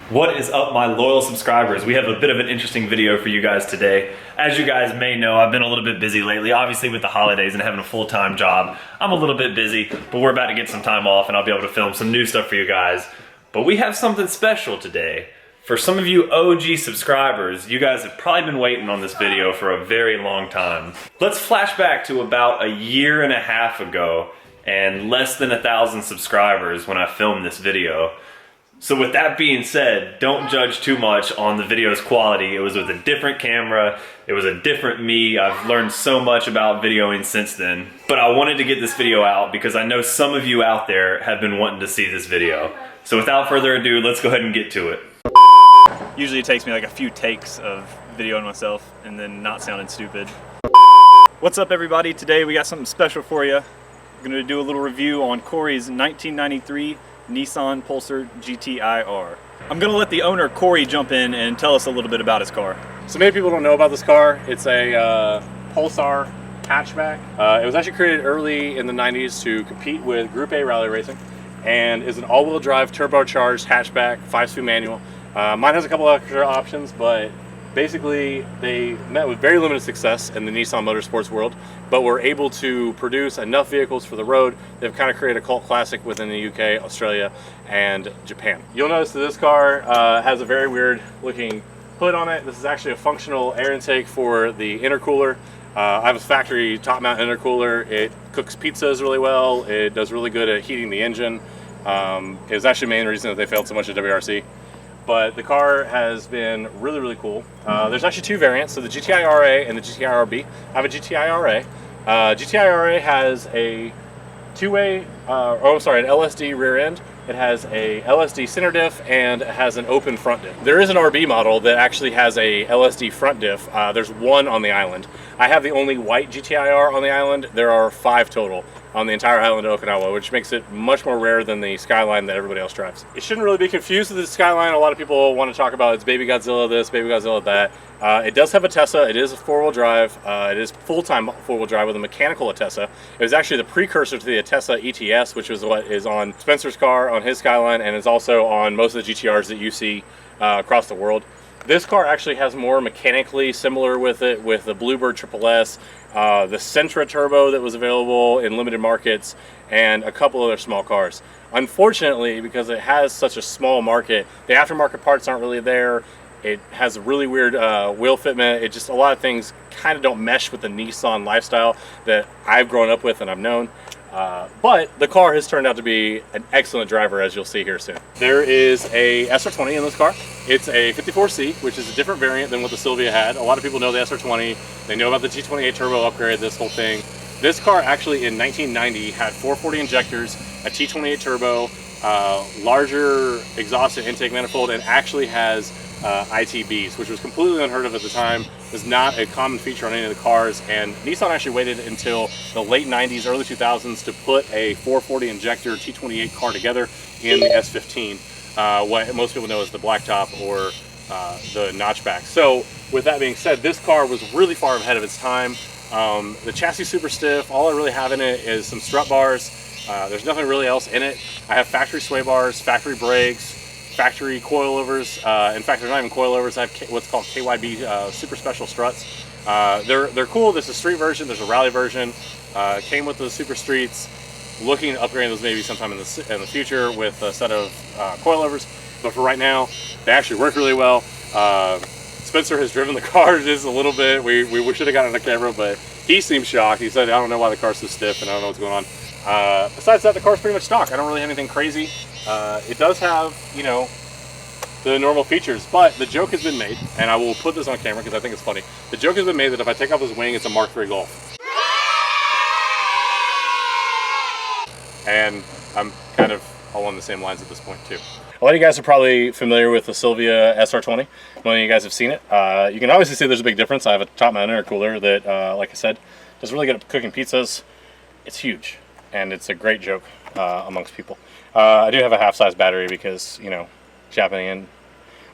What is up, my loyal subscribers? We have a bit of an interesting video for you guys today. As you guys may know, I've been a little bit busy lately, obviously with the holidays and having a full-time job. I'm a little bit busy, but we're about to get some time off and I'll be able to film some new stuff for you guys. But we have something special today. For some of you OG subscribers, you guys have probably been waiting on this video for a very long time. Let's flash back to about a year and a half ago and less than 1,000 subscribers when I filmed this video. So with that being said, don't judge too much on the video's quality. It was with a different camera, it was a different me. I've learned so much about videoing since then. But I wanted to get this video out because I know some of you out there have been wanting to see this video. So without further ado, let's go ahead and get to it. Usually it takes me like a few takes of videoing myself and then not sounding stupid. What's up everybody? Today we got something special for you. We're going to do a little review on Corey's 1993 Nissan Pulsar GTi-R. I'm going to let the owner, Corey, jump in and tell us a little bit about his car. So many people don't know about this car. It's a Pulsar hatchback. It was actually created early in the 90s to compete with Group A rally racing and is an all-wheel drive turbocharged hatchback, 5-speed manual. Mine has a couple extra options, but basically they met with very limited success in the Nissan motorsports world, but were able to produce enough vehicles for the road. They've kind of created a cult classic within the UK, Australia, and Japan. You'll notice that this car has a very weird looking hood on it. This is actually a functional air intake for the intercooler. I have a factory top mount intercooler. It cooks pizzas really well. It does really good at heating the engine. It was actually the main reason that they failed so much at WRC. But the car has been really, really cool. There's actually two variants, so the GTi-RA and the GTi-RB. I have a GTi-RA. GTi-RA has a two-way, an LSD rear end. It has a LSD center diff and it has an open front diff. There is an RB model that actually has a LSD front diff. There's one on the island. I have the only white GTi-R on the island. There are 5 total on the entire island of Okinawa, which makes it much more rare than the Skyline that everybody else drives. It shouldn't really be confused with the Skyline. A lot of people want to talk about it's Baby Godzilla this, Baby Godzilla that. It does have a Tessa. It is a 4-wheel drive. It is full-time 4-wheel drive with a mechanical Atessa. It was actually the precursor to the Atessa ETS, which is what is on Spencer's car on his Skyline, and is also on most of the GTRs that you see across the world. This car actually has more mechanically similar with it, with the Bluebird Triple S, the Sentra Turbo that was available in limited markets, and a couple other small cars. Unfortunately, because it has such a small market, the aftermarket parts aren't really there. It has a really weird wheel fitment. It just, a lot of things kind of don't mesh with the Nissan lifestyle that I've grown up with and I've known. But the car has turned out to be an excellent driver, as you'll see here soon. There is a SR20 in this car. It's a 54C, which is a different variant than what the Silvia had. A lot of people know the SR20. They know about the T28 turbo upgrade, this whole thing. This car actually in 1990 had 440 injectors, a T28 turbo, larger exhaust and intake manifold, and actually has ITBs, which was completely unheard of at the time. It was not a common feature on any of the cars, and Nissan actually waited until the late 90s, early 2000s to put a 440 injector T28 car together in the S15, what most people know as the blacktop or the notchback. So with that being said, this car was really far ahead of its time. The chassis super stiff. All I really have in it is some strut bars. There's nothing really else in it. I have factory sway bars, factory brakes, factory coilovers. In fact, they're not even coilovers. I have what's called KYB super special struts. They're cool. There's a street version. There's a rally version. Came with the super streets. Looking to upgrade those maybe sometime in the future with a set of coilovers. But for right now, they actually work really well. Spencer has driven the car just a little bit. We should have gotten on camera, but he seemed shocked. He said, I don't know why the car's so stiff and I don't know what's going on. Besides that, the car's pretty much stock. I don't really have anything crazy. It does have, you know, the normal features, but the joke has been made, and I will put this on camera because I think it's funny. The joke has been made that if I take off this wing, it's a Mark III Golf. And I'm kind of all on the same lines at this point too. A lot of you guys are probably familiar with the Silvia SR20. Many of you guys have seen it. You can obviously see there's a big difference. I have a top mount intercooler that, like I said, does really good at cooking pizzas. It's huge, and it's a great joke amongst people. I do have a half-size battery because, you know, Japanese.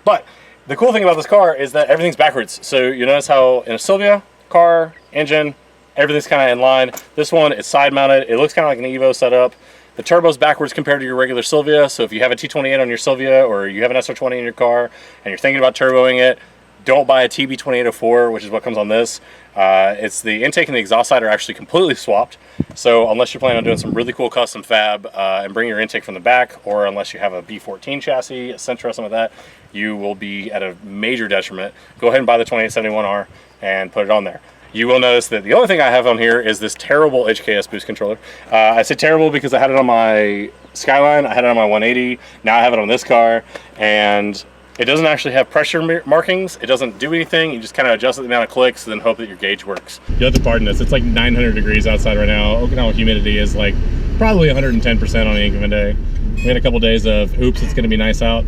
But the cool thing about this car is that everything's backwards. So you notice how in a Silvia car, engine, everything's kind of in line. This one is side mounted. It looks kind of like an Evo setup. The turbo's backwards compared to your regular Silvia, so if you have a T28 on your Silvia or you have an SR20 in your car and you're thinking about turboing it, don't buy a TB2804, which is what comes on this. It's the intake and the exhaust side are actually completely swapped. So unless you're planning on doing some really cool custom fab and bring your intake from the back, or unless you have a B14 chassis, a Sentra, something like that, you will be at a major detriment. Go ahead and buy the 2871R and put it on there. You will notice that the only thing I have on here is this terrible Hks Boost Controller. I say terrible because I had it on my Skyline, I had it on my 180, now I have it on this car, and it doesn't actually have pressure markings. It doesn't do anything. You just kind of adjust the amount of clicks and then hope that your gauge works. You have to pardon us. It's like 900 degrees outside right now. Okinawa humidity is like probably 110% on any given day. We had a couple days of, oops, it's gonna be nice out.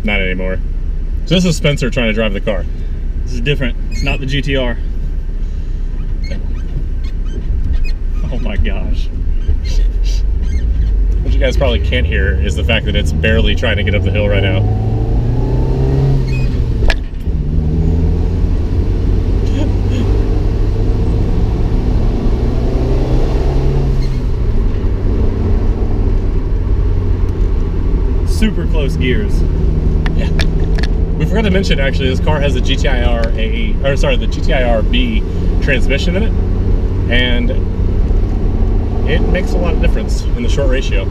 Not anymore. So this is Spencer trying to drive the car. This is different. It's not the GTi-R. Oh my gosh. What you guys probably can't hear is the fact that it's barely trying to get up the hill right now. Super close gears. Yeah. We forgot to mention actually this car has a GTi-R the GTi-R B transmission in it, and it makes a lot of difference in the short ratio.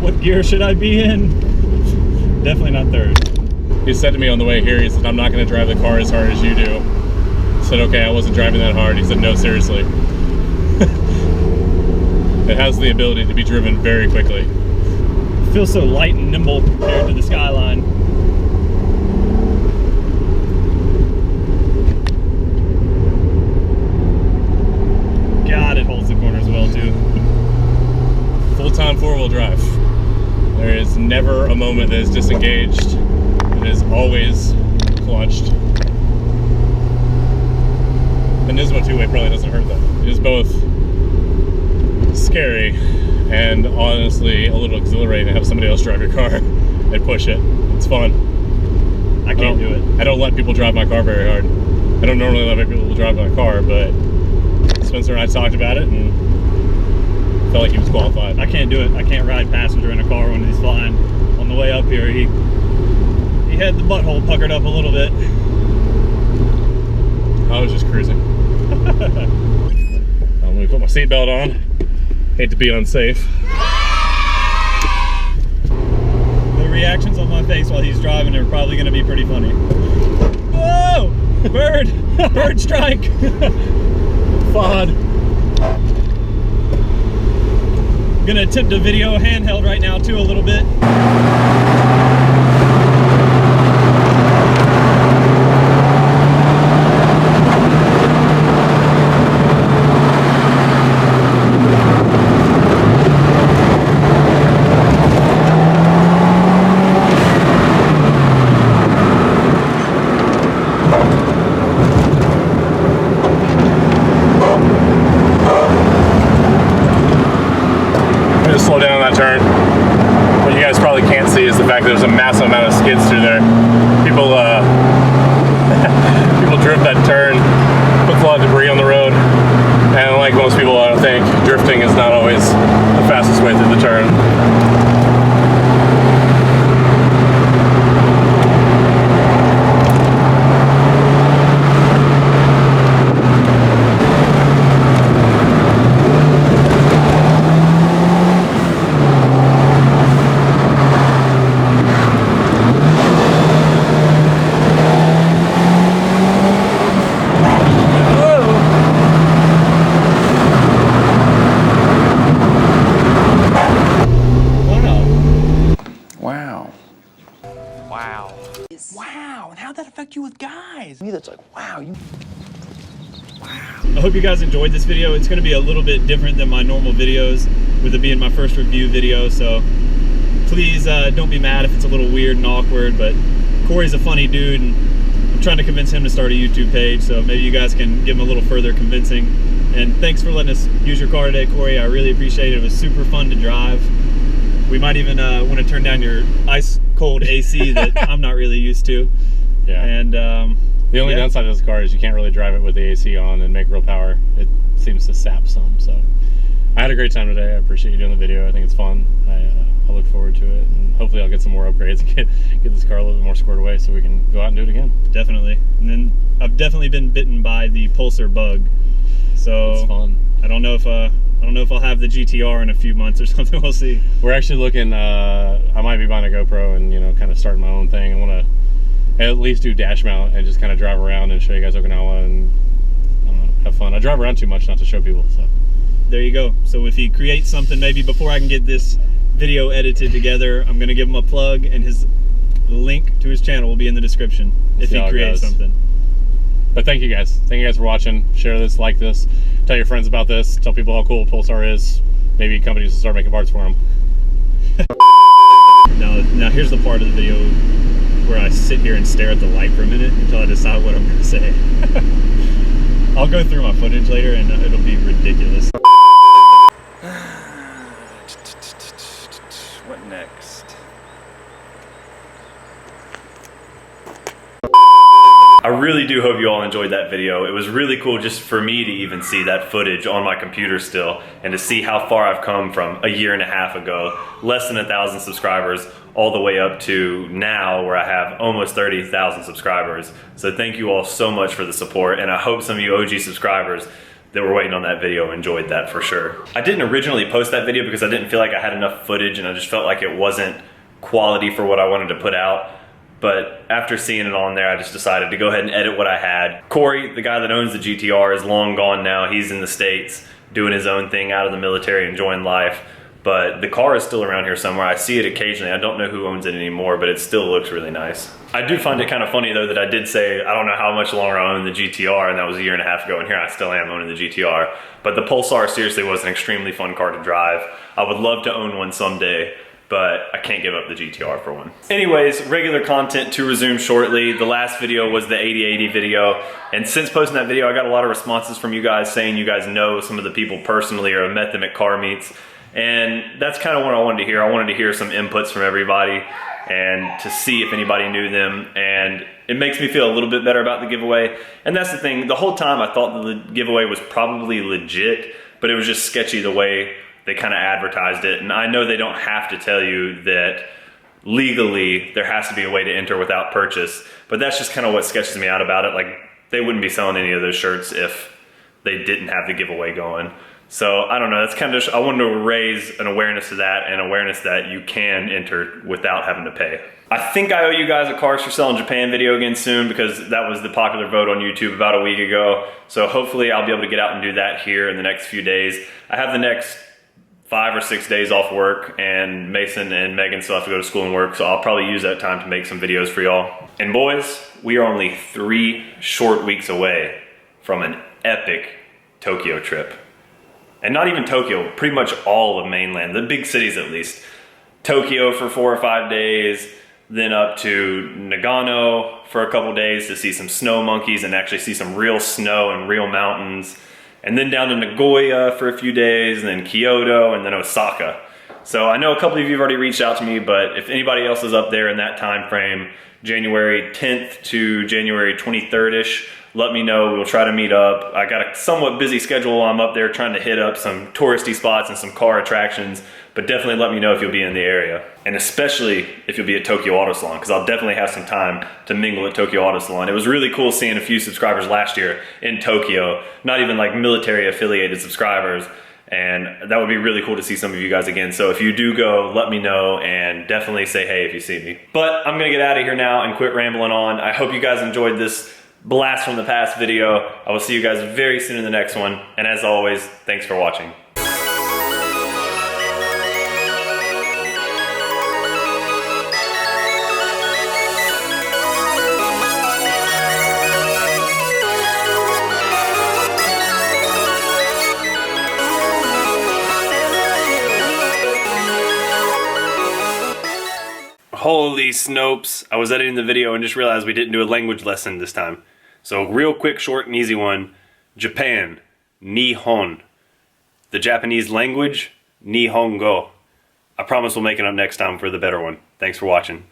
What gear should I be in? Definitely not third. He said to me on the way here, he said, I'm not going to drive the car as hard as you do. I said, okay, I wasn't driving that hard. He said, no, seriously. It has the ability to be driven very quickly. It feels so light and nimble compared to the Skyline. God, it holds the corners well too. Full-time four-wheel drive. There is never a moment that is disengaged. It is always clutched. The Nismo two-way probably doesn't hurt that. It is both scary and honestly a little exhilarating to have somebody else drive your car and push it. It's fun. I can't do it. I don't let people drive my car very hard. I don't normally let people drive my car, but Spencer and I talked about it and felt like he was qualified. I can't do it. I can't ride passenger in a car when he's flying. On the way up here, he had the butthole puckered up a little bit. I was just cruising. Let me put my seatbelt on. Hate to be unsafe. The reactions on my face while he's driving are probably going to be pretty funny. Whoa! Bird! Bird strike! Fun. Gonna attempt a video handheld right now too a little bit. Slow down on that turn. What you guys probably can't see is the fact that there's a massive amount of skids through there. People people drift that turn, puts a lot of debris on the road, and like most people, I don't think drifting is not always the fastest way through the turn. Wow, and how'd that affect you with guys? Me, that's like, wow, you. I hope you guys enjoyed this video. It's going to be a little bit different than my normal videos, with it being my first review video, so please don't be mad if it's a little weird and awkward, but Corey's a funny dude, and I'm trying to convince him to start a YouTube page, so maybe you guys can give him a little further convincing. And thanks for letting us use your car today, Corey. I really appreciate it. It was super fun to drive. We might even want to turn down your ice cold AC that I'm not really used to. Yeah. And the only downside of this car is you can't really drive it with the AC on and make real power. It seems to sap some. So I had a great time today. I appreciate you doing the video. I think it's fun. I look forward to it, and hopefully I'll get some more upgrades and get this car a little bit more squared away so we can go out and do it again. Definitely. And then I've definitely been bitten by the Pulsar bug. So it's fun. I don't know if I'll have the GTi-R in a few months or something. We'll see. We're actually looking. I might be buying a GoPro and kind of starting my own thing. I want to at least do dash mount and just kind of drive around and show you guys Okinawa and I don't know, have fun. I drive around too much not to show people. So there you go. So if he creates something, maybe before I can get this video edited together, I'm gonna give him a plug, and the link to his channel will be in the description if he creates something. But thank you guys. Thank you guys for watching. Share this, like this, tell your friends about this, tell people how cool Pulsar is. Maybe companies will start making parts for them. Now here's the part of the video where I sit here and stare at the light for a minute until I decide what I'm gonna say. I'll go through my footage later and it'll be ridiculous. What next? I really do hope you all enjoyed that video. It was really cool just for me to even see that footage on my computer still, and to see how far I've come from a year and a half ago, less than 1,000 subscribers, all the way up to now where I have almost 30,000 subscribers. So thank you all so much for the support, and I hope some of you OG subscribers that were waiting on that video enjoyed that for sure. I didn't originally post that video because I didn't feel like I had enough footage, and I just felt like it wasn't quality for what I wanted to put out. But after seeing it on there, I just decided to go ahead and edit what I had. Corey, the guy that owns the GTi-R, is long gone now. He's in the States doing his own thing out of the military, enjoying life. But the car is still around here somewhere. I see it occasionally. I don't know who owns it anymore, but it still looks really nice. I do find it kind of funny though that I did say I don't know how much longer I own the GTi-R, and that was a year and a half ago, and here I still am owning the GTi-R. But the Pulsar seriously was an extremely fun car to drive. I would love to own one someday, but I can't give up the GTi-R for one. Anyways, regular content to resume shortly. The last video was the 8080 video, and since posting that video, I got a lot of responses from you guys saying you guys know some of the people personally or have met them at car meets, and that's kind of what I wanted to hear. I wanted to hear some inputs from everybody and to see if anybody knew them, and it makes me feel a little bit better about the giveaway. And that's the thing, the whole time I thought the giveaway was probably legit, but it was just sketchy the way they kind of advertised it. And I know they don't have to tell you that legally there has to be a way to enter without purchase, but that's just kind of what sketches me out about it. Like, they wouldn't be selling any of those shirts if they didn't have the giveaway going. So I don't know, that's kind of just, I wanted to raise an awareness to that, and awareness that you can enter without having to pay. I think I owe you guys a Cars for Sale in Japan video again soon, because that was the popular vote on YouTube about a week ago. So hopefully I'll be able to get out and do that here in the next few days. I have the next 5 or 6 days off work, and Mason and Megan still have to go to school and work, so I'll probably use that time to make some videos for y'all. And boys, we are only 3 short weeks away from an epic Tokyo trip. And not even Tokyo, pretty much all of mainland, the big cities at least. Tokyo for 4 or 5 days, then up to Nagano for a couple days to see some snow monkeys and actually see some real snow and real mountains. And then down to Nagoya for a few days, and then Kyoto, and then Osaka. So I know a couple of you have already reached out to me, but if anybody else is up there in that time frame, January 10th to January 23rd-ish, let me know. We'll try to meet up. I got a somewhat busy schedule while I'm up there trying to hit up some touristy spots and some car attractions, but definitely let me know if you'll be in the area. And especially if you'll be at Tokyo Auto Salon, because I'll definitely have some time to mingle at Tokyo Auto Salon. It was really cool seeing a few subscribers last year in Tokyo, not even like military affiliated subscribers, and that would be really cool to see some of you guys again. So if you do go, let me know, and definitely say hey if you see me. But I'm gonna get out of here now and quit rambling on. I hope you guys enjoyed this blast from the past video. I will see you guys very soon in the next one, and as always, thanks for watching. Holy Snopes, I was editing the video and just realized we didn't do a language lesson this time. So real quick, short and easy one. Japan, Nihon. The Japanese language, Nihongo. I promise we'll make it up next time for the better one. Thanks for watching.